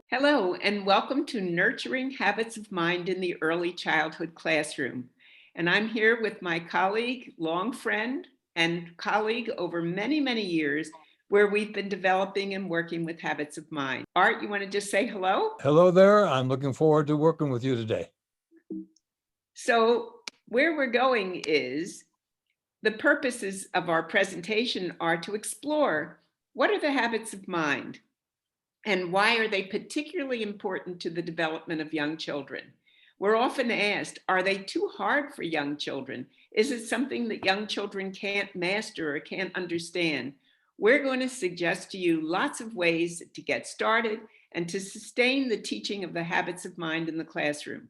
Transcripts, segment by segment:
Hello, and welcome to Nurturing Habits of Mind in the Early Childhood Classroom. And I'm here with my colleague, long friend, and colleague over many, many years, where we've been developing and working with habits of mind. Art, you want to just say hello? Hello there. I'm looking forward to working with you today. So where we're going is the purposes of our presentation are to explore what are the habits of mind and why are they particularly important to the development of young children. We're often asked, are they too hard for young children? Is it something that young children can't master or can't understand? We're going to suggest to you lots of ways to get started and to sustain the teaching of the habits of mind in the classroom.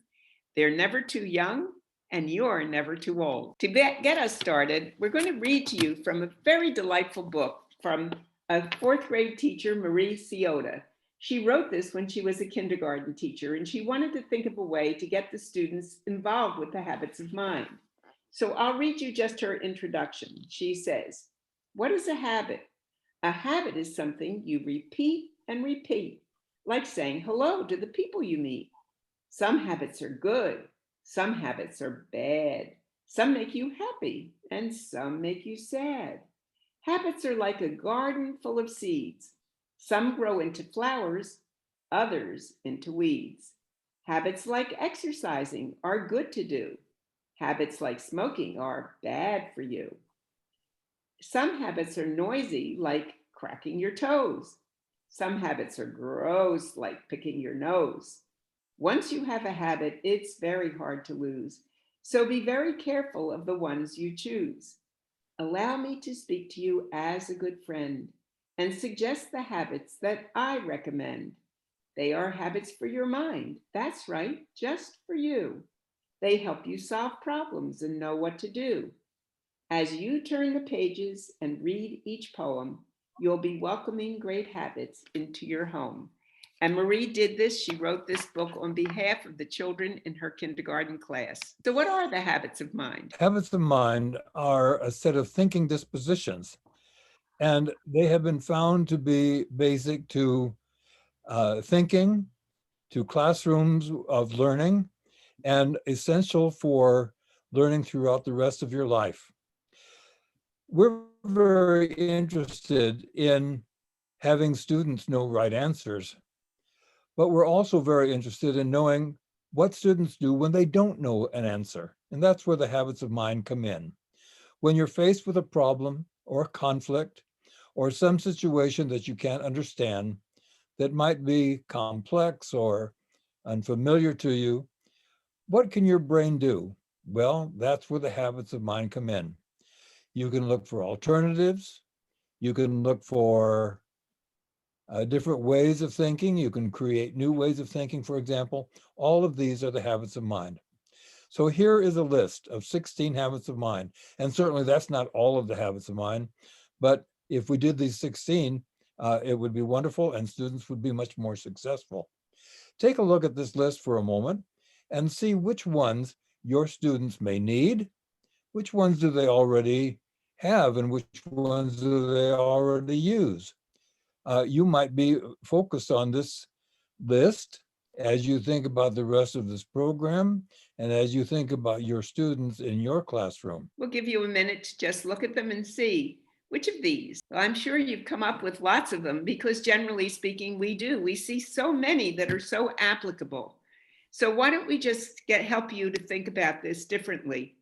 They're never too young, and you're never too old. To get us started, we're going to read to you from a very delightful book from a fourth grade teacher, Marie Ciota. She wrote this when she was a kindergarten teacher, and she wanted to think of a way to get the students involved with the habits of mind. So I'll read you just her introduction. She says, "What is a habit? A habit is something you repeat and repeat, like saying hello to the people you meet. Some habits are good, some habits are bad. Some make you happy, and some make you sad. Habits are like a garden full of seeds. Some grow into flowers, others into weeds. Habits like exercising are good to do. Habits like smoking are bad for you. Some habits are noisy, like cracking your toes. Some habits are gross, like picking your nose. Once you have a habit, it's very hard to lose. So be very careful of the ones you choose. Allow me to speak to you as a good friend and suggest the habits that I recommend. They are habits for your mind. That's right, just for you. They help you solve problems and know what to do. As you turn the pages and read each poem, you'll be welcoming great habits into your home." And Marie did this. She wrote this book on behalf of the children in her kindergarten class. So what are the habits of mind? Habits of mind are a set of thinking dispositions, and they have been found to be basic to thinking, to classrooms of learning, and essential for learning throughout the rest of your life. We're very interested in having students know right answers, but we're also very interested in knowing what students do when they don't know an answer. And that's where the habits of mind come in. When you're faced with a problem or a conflict or some situation that you can't understand that might be complex or unfamiliar to you, what can your brain do? Well, that's where the habits of mind come in. You can look for alternatives. You can look for different ways of thinking. You can create new ways of thinking, for example. All of these are the habits of mind. So here is a list of 16 habits of mind. And certainly that's not all of the habits of mind, but if we did these 16, it would be wonderful and students would be much more successful. Take a look at this list for a moment and see which ones your students may need, which ones do they already have, and which ones do they already use. You might be focused on this list as you think about the rest of this program and as you think about your students in your classroom. We'll give you a minute to just look at them and see which of these. Well, I'm sure you've come up with lots of them because generally speaking, we do. We see so many that are so applicable. So why don't we just help you to think about this differently?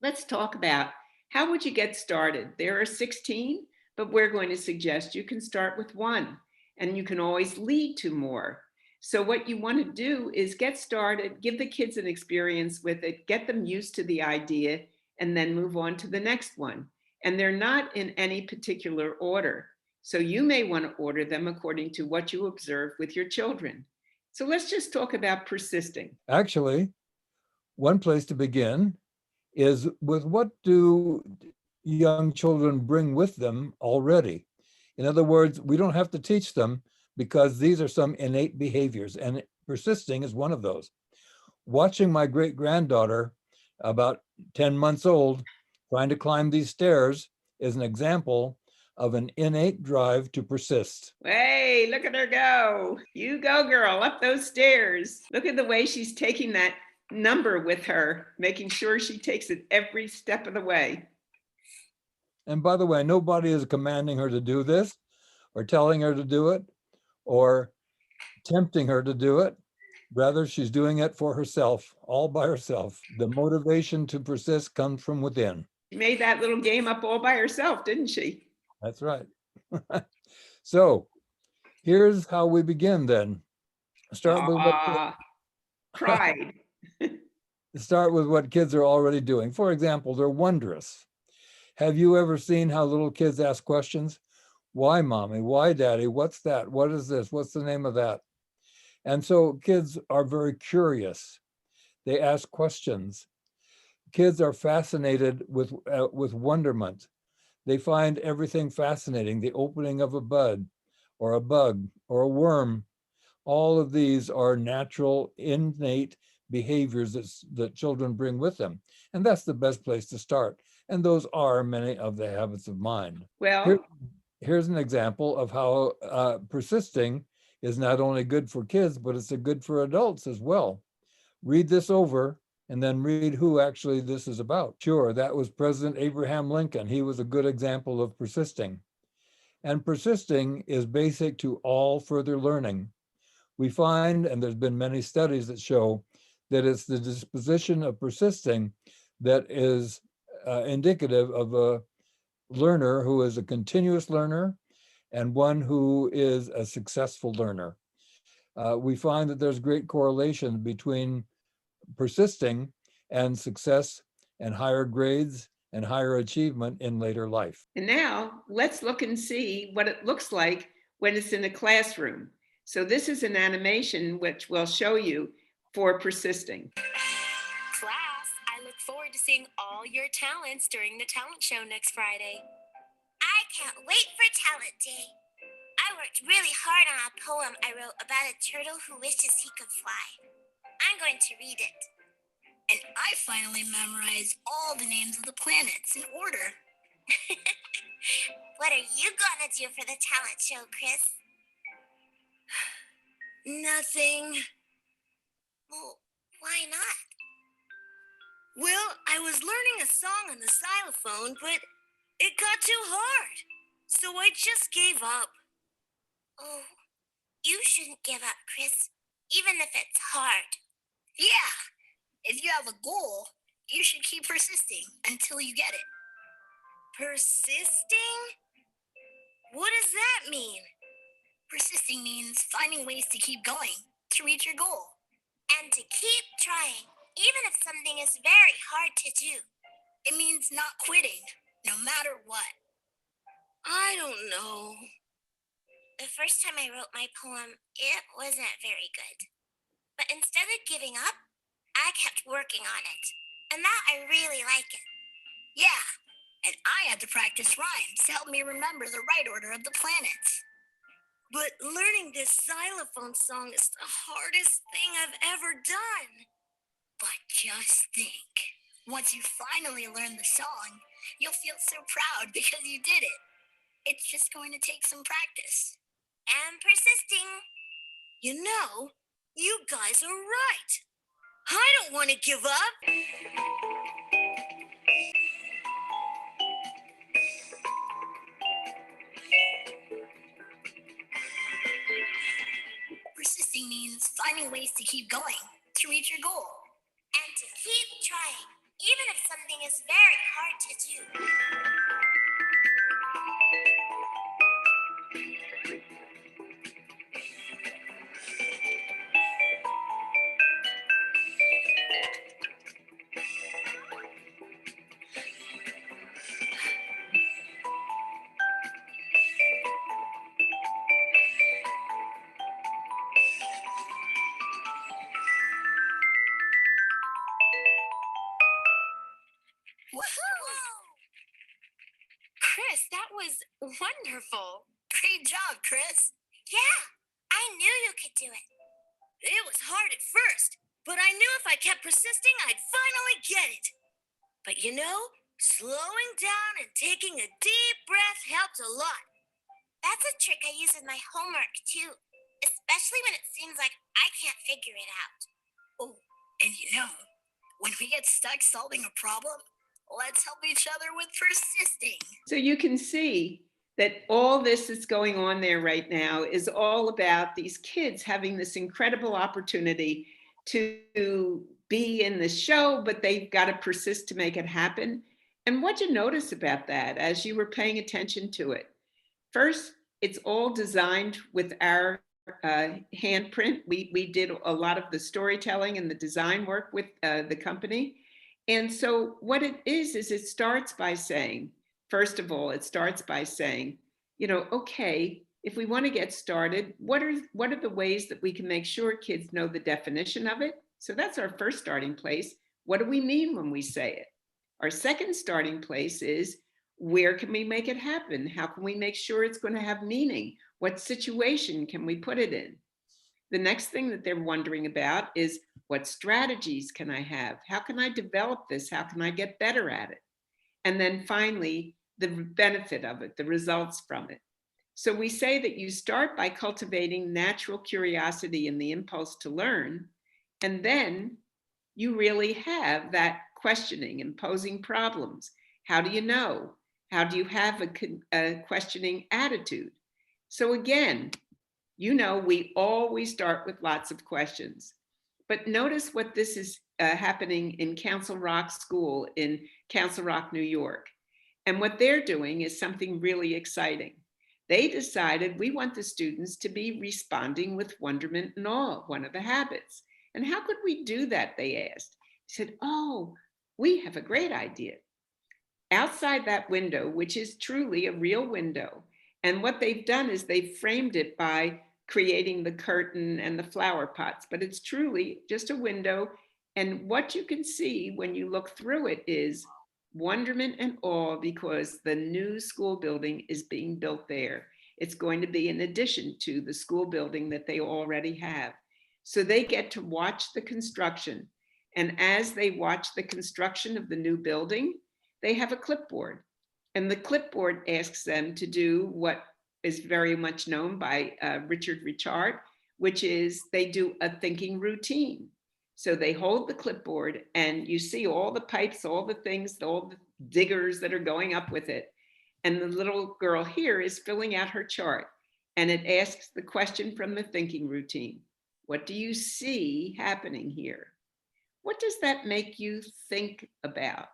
Let's talk about how would you get started? There are 16, but we're going to suggest you can start with one, and you can always lead to more. So what you want to do is get started, give the kids an experience with it, get them used to the idea, and then move on to the next one. And they're not in any particular order. So you may want to order them according to what you observe with your children. So let's just talk about persisting. Actually, one place to begin is with what do young children bring with them already? In other words, we don't have to teach them because these are some innate behaviors, and persisting is one of those. Watching my great-granddaughter, about 10 months old, Trying to climb these stairs is an example of an innate drive to persist. Hey, look at her go. You go, girl, up those stairs. Look at the way she's taking that number with her, making sure she takes it every step of the way. And by the way, nobody is commanding her to do this or telling her to do it or tempting her to do it. Rather, she's doing it for herself, all by herself. The motivation to persist comes from within. She made that little game up all by herself, didn't she? That's right. So here's how we begin then. Start with Pride. what kids are already doing. For example, they're wondrous. Have you ever seen how little kids ask questions? Why, mommy? Why, daddy? What's that? What is this? What's the name of that? And so kids are very curious. They ask questions. Kids are fascinated with wonderment. They find everything fascinating. The opening of a bud or a bug or a worm. All of these are natural, innate behaviors that children bring with them. And that's the best place to start. And those are many of the habits of mind. Well, Here's an example of how persisting is not only good for kids, but it's good for adults as well. Read this over and then read who actually this is about. Sure, that was President Abraham Lincoln. He was a good example of persisting. And persisting is basic to all further learning. We find, and there's been many studies that show, that it's the disposition of persisting that is indicative of a learner who is a continuous learner and one who is a successful learner. We find that there's great correlation between persisting and success and higher grades and higher achievement in later life. and now let's look and see what it looks like when it's in a classroom. So this is an animation which will show you for persisting. Class, I look forward to seeing all your talents during the talent show next Friday. I can't wait for Talent Day. I worked really hard on a poem I wrote about a turtle who wishes he could fly. I'm going to read it. And I finally memorized all the names of the planets in order. What are you gonna do for the talent show, Chris? Nothing. Well, why not? Well, I was learning a song on the xylophone, but it got too hard. So I just gave up. Oh, you shouldn't give up, Chris, even if it's hard. Yeah, if you have a goal, you should keep persisting until you get it. Persisting? What does that mean? Persisting means finding ways to keep going to reach your goal. And to keep trying, even if something is very hard to do. It means not quitting, no matter what. I don't know. The first time I wrote my poem, it wasn't very good. But instead of giving up, I kept working on it. And now I really like it. Yeah, and I had to practice rhymes to help me remember the right order of the planets. But learning this xylophone song is the hardest thing I've ever done. But just think, once you finally learn the song, you'll feel so proud because you did it. It's just going to take some practice. And persisting. You know, you guys are right. I don't want to give up. Persisting means finding ways to keep going to reach your goal. And to keep trying, even if something is very hard to do. Chris, that was wonderful. Great job, Chris. Yeah, I knew you could do it. It was hard at first, but I knew if I kept persisting, I'd finally get it. But you know, Slowing down and taking a deep breath helps a lot. That's a trick I use with my homework too, especially when it seems like I can't figure it out. Oh, and when we get stuck solving a problem, let's help each other with persisting. So you can see that all this that's going on there right now is all about these kids having this incredible opportunity to be in the show, but they've got to persist to make it happen. And what you notice about that as you were paying attention to it? First, it's all designed with our handprint. We did a lot of the storytelling and the design work with the company. And so what it is it starts by saying, first of all, it starts by saying, okay, if we want to get started, what are the ways that we can make sure kids know the definition of it? So that's our first starting place. What do we mean when we say it? Our second starting place is, where can we make it happen? How can we make sure it's going to have meaning? What situation can we put it in? The next thing that they're wondering about is, what strategies can I have? How can I develop this? How can I get better at it? And then finally, the benefit of it, the results from it. So we say that you start by cultivating natural curiosity and the impulse to learn, and then you really have that questioning and posing problems. How do you know? How do you have a questioning attitude? So again, we always start with lots of questions. But notice what this is happening in Council Rock School in Council Rock, New York. And what they're doing is something really exciting. They decided, we want the students to be responding with wonderment and awe, one of the habits. And how could we do that, they asked. They said, oh, we have a great idea. Outside that window, which is truly a real window, and what they've done is they've framed it by creating the curtain and the flower pots, but it's truly just a window. And what you can see when you look through it is wonderment and awe, because the new school building is being built there. It's going to be in addition to the school building that they already have. So they get to watch the construction. And as they watch the construction of the new building, they have a clipboard. And the clipboard asks them to do what is very much known by Richard Richard, which is they do a thinking routine. So they hold the clipboard and you see all the pipes, all the things, all the diggers that are going up with it. And the little girl here is filling out her chart. And it asks the question from the thinking routine. What do you see happening here? What does that make you think about?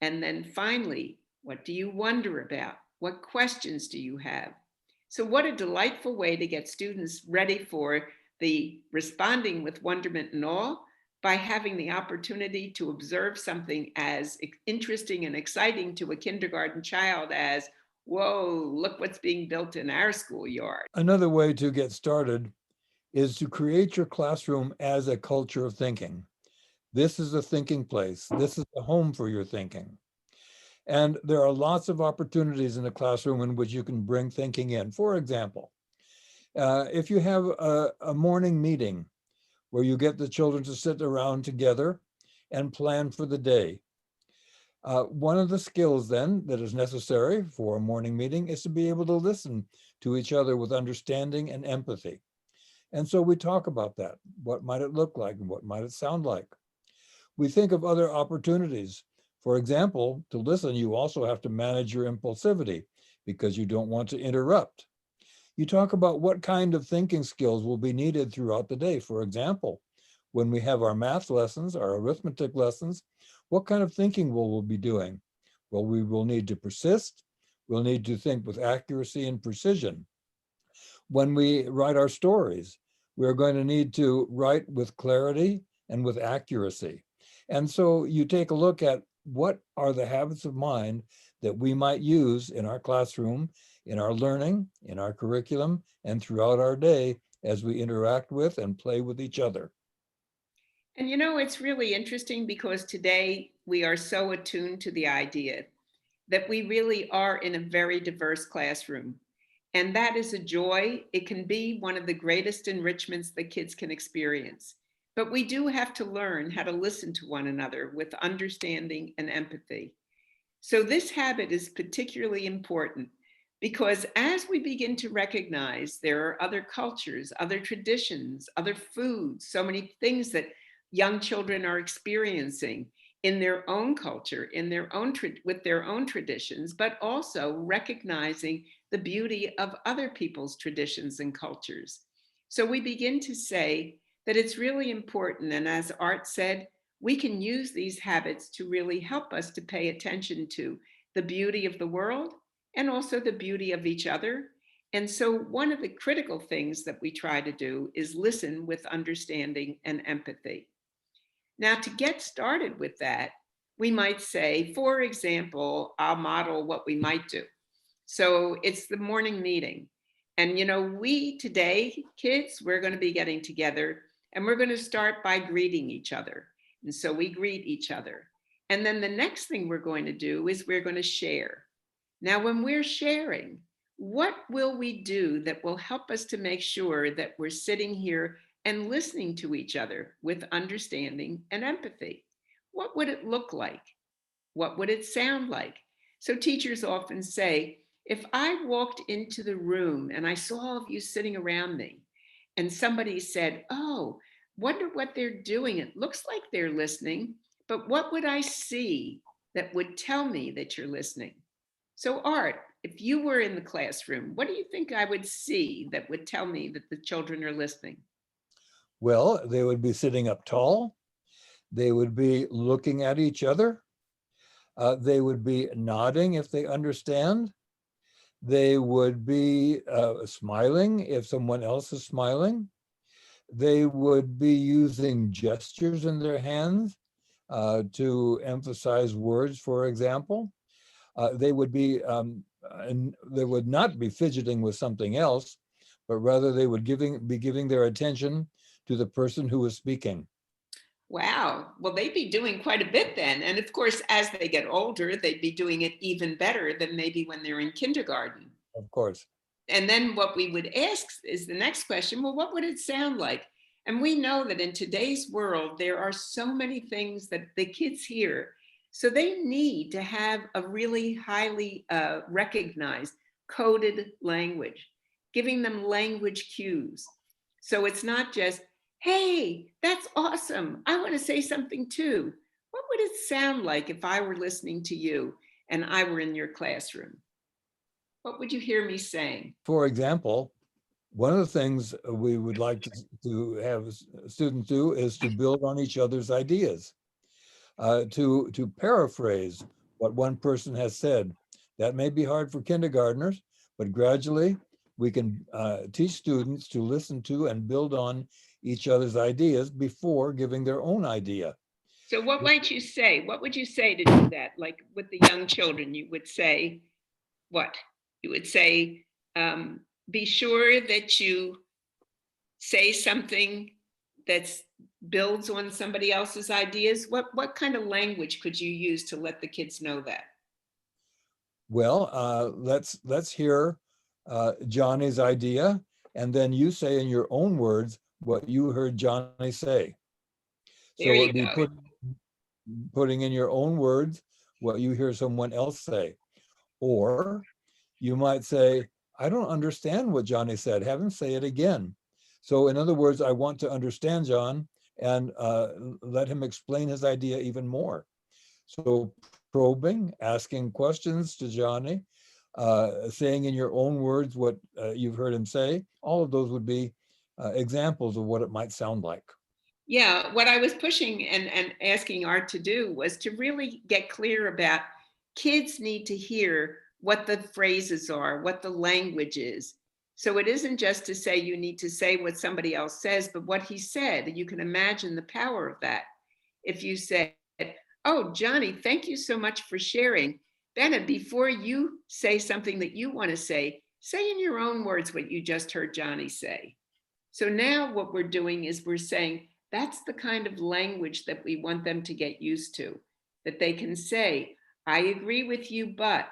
And then finally, what do you wonder about? What questions do you have? So what a delightful way to get students ready for the responding with wonderment and awe by having the opportunity to observe something as interesting and exciting to a kindergarten child as, whoa, look what's being built in our schoolyard. Another way to get started is to create your classroom as a culture of thinking. This is a thinking place. This is a home for your thinking. And there are lots of opportunities in the classroom in which you can bring thinking in. For example, if you have a morning meeting where you get the children to sit around together and plan for the day, one of the skills then that is necessary for a morning meeting is to be able to listen to each other with understanding and empathy. And so we talk about that. What might it look like and what might it sound like? We think of other opportunities. For example, to listen, you also have to manage your impulsivity because you don't want to interrupt. You talk about what kind of thinking skills will be needed throughout the day. For example, when we have our math lessons, our arithmetic lessons, what kind of thinking will we be doing? Well, we will need to persist. We'll need to think with accuracy and precision. When we write our stories, we're going to need to write with clarity and with accuracy. And so you take a look at what are the habits of mind that we might use in our classroom, in our learning, in our curriculum, and throughout our day as we interact with and play with each other. And it's really interesting because today we are so attuned to the idea that we really are in a very diverse classroom. And that is a joy. It can be one of the greatest enrichments that kids can experience. But we do have to learn how to listen to one another with understanding and empathy. So this habit is particularly important because as we begin to recognize there are other cultures, other traditions, other foods, so many things that young children are experiencing in their own culture, in their own with their own traditions, but also recognizing the beauty of other people's traditions and cultures. So we begin to say that it's really important, and as Art said, we can use these habits to really help us to pay attention to the beauty of the world and also the beauty of each other. And so, one of the critical things that we try to do is listen with understanding and empathy. Now, to get started with that, we might say, for example, I'll model what we might do. So, it's the morning meeting. And, we today, kids, we're going to be getting together and we're going to start by greeting each other. And so we greet each other. And then the next thing we're going to do is we're going to share. Now, when we're sharing, what will we do that will help us to make sure that we're sitting here and listening to each other with understanding and empathy? What would it look like? What would it sound like? So teachers often say, if I walked into the room and I saw all of you sitting around me and somebody said, oh, wonder what they're doing. It looks like they're listening, but what would I see that would tell me that you're listening? So Art, if you were in the classroom, what do you think I would see that would tell me that the children are listening? Well, they would be sitting up tall. They would be looking at each other. They would be nodding if they understand. They would be smiling if someone else is smiling. They would be using gestures in their hands to emphasize words, for example. They would be, and they would not be fidgeting with something else, but rather they would be giving their attention to the person who is speaking. Wow. Well, they'd be doing quite a bit then. And of course, as they get older, they'd be doing it even better than maybe when they're in kindergarten. Of course. And then what we would ask is the next question, well, what would it sound like? And we know that in today's world, there are so many things that the kids hear. So they need to have a really highly recognized coded language, giving them language cues. So it's not just, hey, that's awesome. I want to say something too. What would it sound like if I were listening to you and I were in your classroom? What would you hear me saying? For example, one of the things we would like to have students do is to build on each other's ideas, to paraphrase what one person has said. That may be hard for kindergartners, but gradually we can teach students to listen to and build on each other's ideas before giving their own idea. So what might you say? What would you say to do that? Like with the young children, you would say what? You would say, be sure that you say something that builds on somebody else's ideas. What kind of language could you use to let the kids know that? Well, let's hear Johnny's idea, and then you say in your own words what you heard Johnny say. So There it you would be go. putting in your own words what you hear someone else say. Or you might say, I don't understand what Johnny said. Have him say it again. So in other words, I want to understand John and let him explain his idea even more. So probing, asking questions to Johnny, saying in your own words what you've heard him say, all of those would be examples of what it might sound like. Yeah, what I was pushing and asking Art to do was to really get clear about kids need to hear what the phrases are, what the language is. So it isn't just to say you need to say what somebody else says, but what he said. You can imagine the power of that. If you said, oh, Johnny, thank you so much for sharing. Bena, before you say something that you want to say in your own words what you just heard Johnny say. So now what we're doing is we're saying, that's the kind of language that we want them to get used to, that they can say, I agree with you, but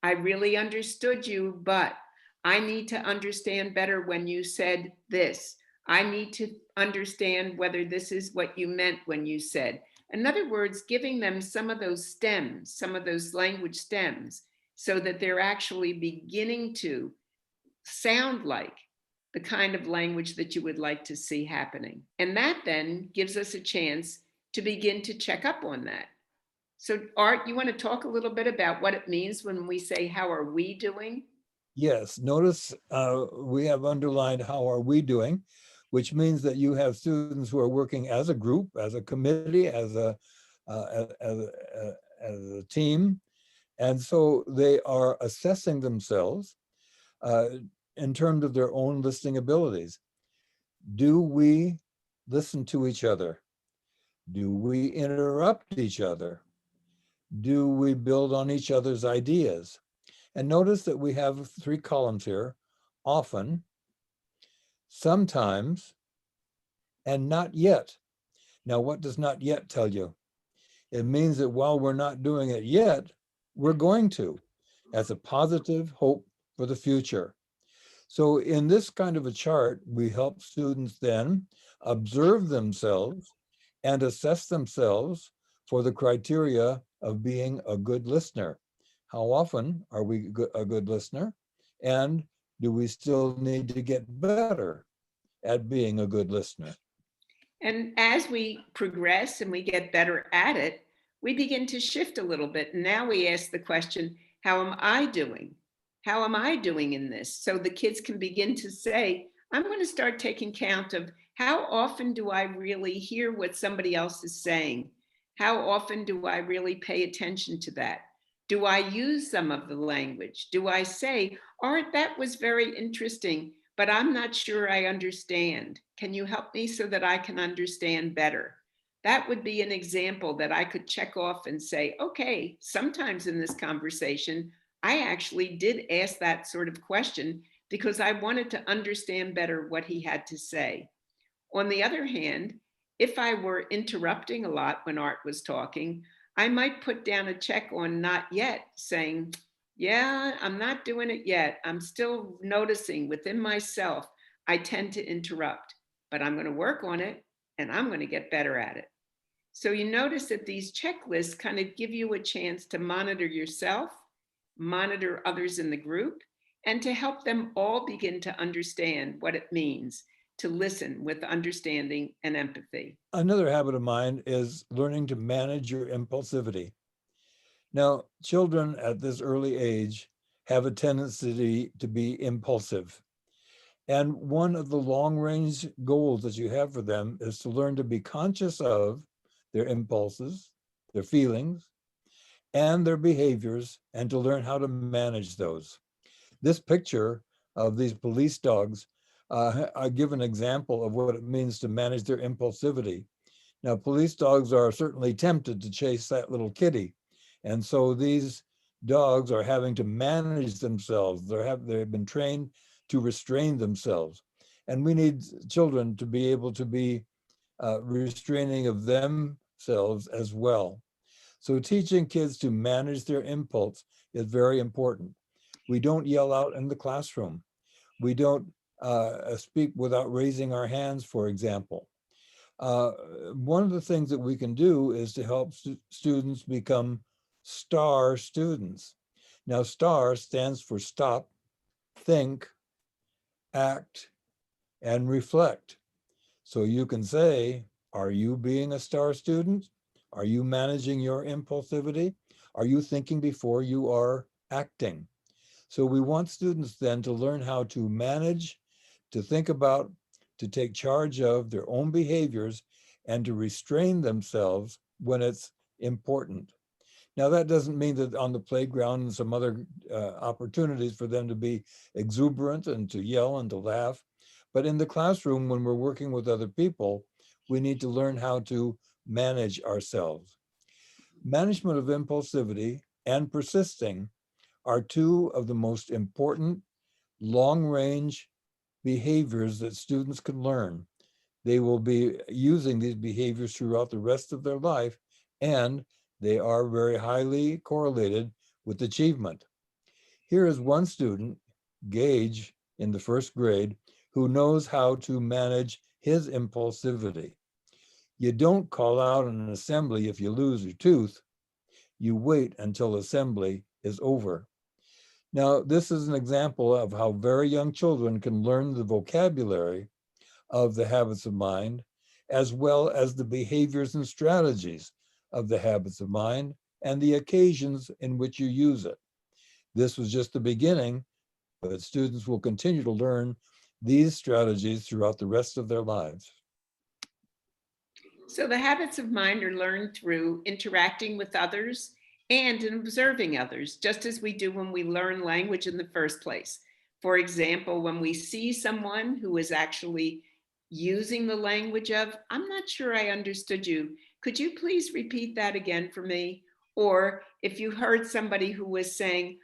I really understood you, but I need to understand better when you said this. I need to understand whether this is what you meant when you said. In other words, giving them some of those stems, some of those language stems, so that they're actually beginning to sound like the kind of language that you would like to see happening. And that then gives us a chance to begin to check up on that. So Art, you want to talk a little bit about what it means when we say, how are we doing? Yes, notice we have underlined how are we doing, which means that you have students who are working as a group, as a committee, as a team. And so they are assessing themselves in terms of their own listening abilities. Do we listen to each other? Do we interrupt each other? Do we build on each other's ideas? And notice that we have 3 columns here: often, sometimes, and not yet. Now, what does not yet tell you? It means that while we're not doing it yet, we're going to, as a positive hope for the future. So in this kind of a chart, we help students then observe themselves and assess themselves for the criteria of being a good listener. How often are we a good listener? And do we still need to get better at being a good listener? And as we progress and we get better at it, we begin to shift a little bit. And now we ask the question, how am I doing? How am I doing in this? So the kids can begin to say, I'm going to start taking count of how often do I really hear what somebody else is saying? How often do I really pay attention to that? Do I use some of the language? Do I say, Art, that was very interesting, but I'm not sure I understand. Can you help me so that I can understand better? That would be an example that I could check off and say, okay, sometimes in this conversation, I actually did ask that sort of question because I wanted to understand better what he had to say. On the other hand, if I were interrupting a lot when Art was talking, I might put down a check on not yet, saying, yeah, I'm not doing it yet. I'm still noticing within myself, I tend to interrupt, but I'm going to work on it and I'm going to get better at it. So you notice that these checklists kind of give you a chance to monitor yourself, monitor others in the group, and to help them all begin to understand what it means to listen with understanding and empathy. Another habit of mine is learning to manage your impulsivity. Now, children at this early age have a tendency to be impulsive. And one of the long-range goals that you have for them is to learn to be conscious of their impulses, their feelings, and their behaviors, and to learn how to manage those. This picture of these police dogs, I give an example of what it means to manage their impulsivity. Now, police dogs are certainly tempted to chase that little kitty. And so these dogs are having to manage themselves. They've been trained to restrain themselves. And we need children to be able to be restraining of themselves as well. So teaching kids to manage their impulse is very important. We don't yell out in the classroom. We don't speak without raising our hands, for example. One of the things that we can do is to help students become STAR students. Now, STAR stands for stop, think, act, and reflect. So you can say, are you being a STAR student? Are you managing your impulsivity? Are you thinking before you are acting? So we want students then to learn how to manage, to think about, to take charge of their own behaviors, and to restrain themselves when it's important. Now, that doesn't mean that on the playground and some other opportunities for them to be exuberant and to yell and to laugh. But in the classroom, when we're working with other people, we need to learn how to manage ourselves. Management of impulsivity and persisting are 2 of the most important long-range behaviors that students can learn. They will be using these behaviors throughout the rest of their life, and they are very highly correlated with achievement. Here is one student, Gage, in the 1st grade, who knows how to manage his impulsivity. You don't call out in an assembly if you lose your tooth. You wait until assembly is over. Now, this is an example of how very young children can learn the vocabulary of the habits of mind, as well as the behaviors and strategies of the habits of mind and the occasions in which you use it. This was just the beginning, but students will continue to learn these strategies throughout the rest of their lives. So the habits of mind are learned through interacting with others and in observing others, just as we do when we learn language in the first place. For example, when we see someone who is actually using the language of, I'm not sure I understood you. Could you please repeat that again for me? Or if you heard somebody who was saying,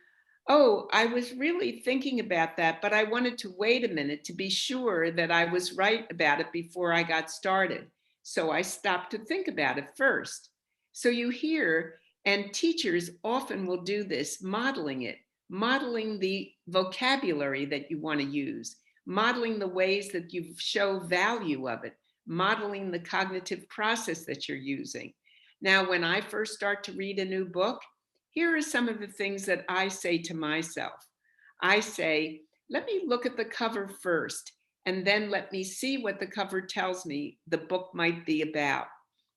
oh, I was really thinking about that, but I wanted to wait a minute to be sure that I was right about it before I got started. So I stopped to think about it first. So you hear, and teachers often will do this, modeling it, modeling the vocabulary that you want to use, modeling the ways that you show value of it, modeling the cognitive process that you're using. Now, when I first start to read a new book, here are some of the things that I say to myself. I say, let me look at the cover first, and then let me see what the cover tells me the book might be about.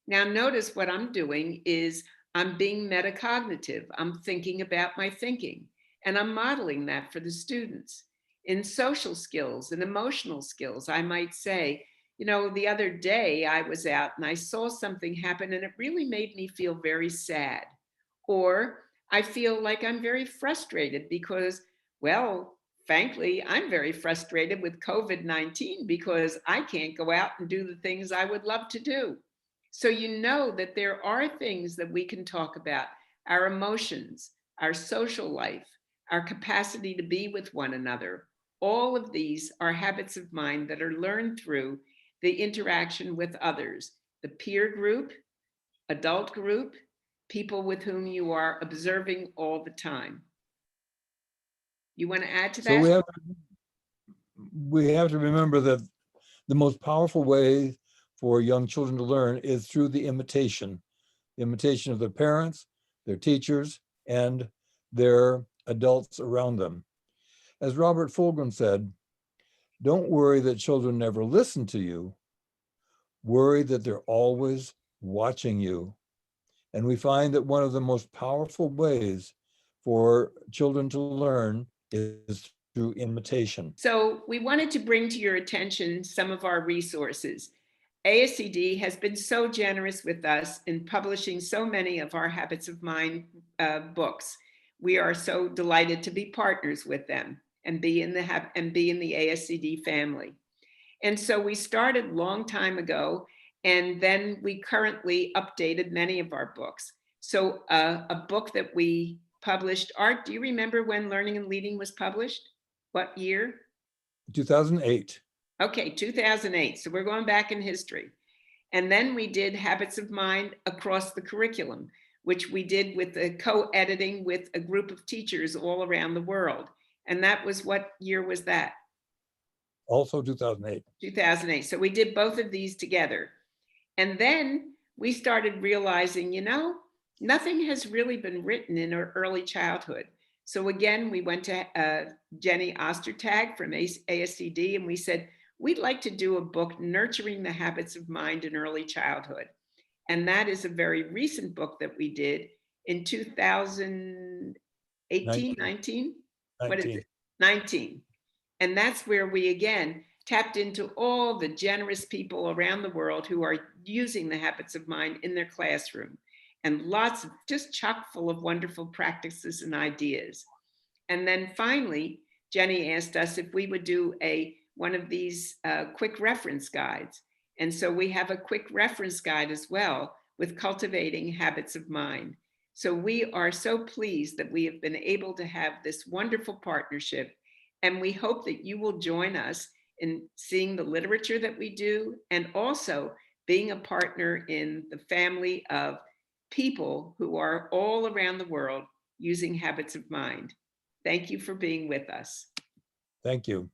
Now, notice what I'm doing is I'm being metacognitive. I'm thinking about my thinking, and I'm modeling that for the students. In social skills and emotional skills, I might say, you know, the other day I was out and I saw something happen and it really made me feel very sad. Or I feel like I'm very frustrated because, well, frankly, I'm very frustrated with COVID-19 because I can't go out and do the things I would love to do. So you know that there are things that we can talk about, our emotions, our social life, our capacity to be with one another. All of these are habits of mind that are learned through the interaction with others, the peer group, adult group, people with whom you are observing all the time. You want to add to So that? we have to remember that the most powerful way for young children to learn is through the imitation of their parents, their teachers, and their adults around them. As Robert Fulghum said, don't worry that children never listen to you. Worry that they're always watching you. And we find that one of the most powerful ways for children to learn is through imitation. So we wanted to bring to your attention some of our resources. ASCD has been so generous with us in publishing so many of our Habits of Mind books. We are so delighted to be partners with them and be in the ASCD family. And so we started a long time ago, and then we currently updated many of our books. So a book that we published, Art, do you remember when Learning and Leading was published? What year? 2008. Okay, 2008. So we're going back in history. And then we did Habits of Mind across the curriculum, which we did with the co-editing with a group of teachers all around the world. And that was, what year was that? Also 2008. 2008. So we did both of these together. And then we started realizing, you know, nothing has really been written in our early childhood. So again, we went to Jenny Ostertag from ASCD and we said, we'd like to do a book, Nurturing the Habits of Mind in Early Childhood. And that is a very recent book that we did in 2018, 19? What is it? 19. And that's where we again tapped into all the generous people around the world who are using the habits of mind in their classroom, and lots of just chock full of wonderful practices and ideas. And then finally, Jenny asked us if we would do one of these quick reference guides. And so we have a quick reference guide as well with cultivating habits of mind. So we are so pleased that we have been able to have this wonderful partnership. And we hope that you will join us in seeing the literature that we do and also being a partner in the family of people who are all around the world using habits of mind. Thank you for being with us. Thank you.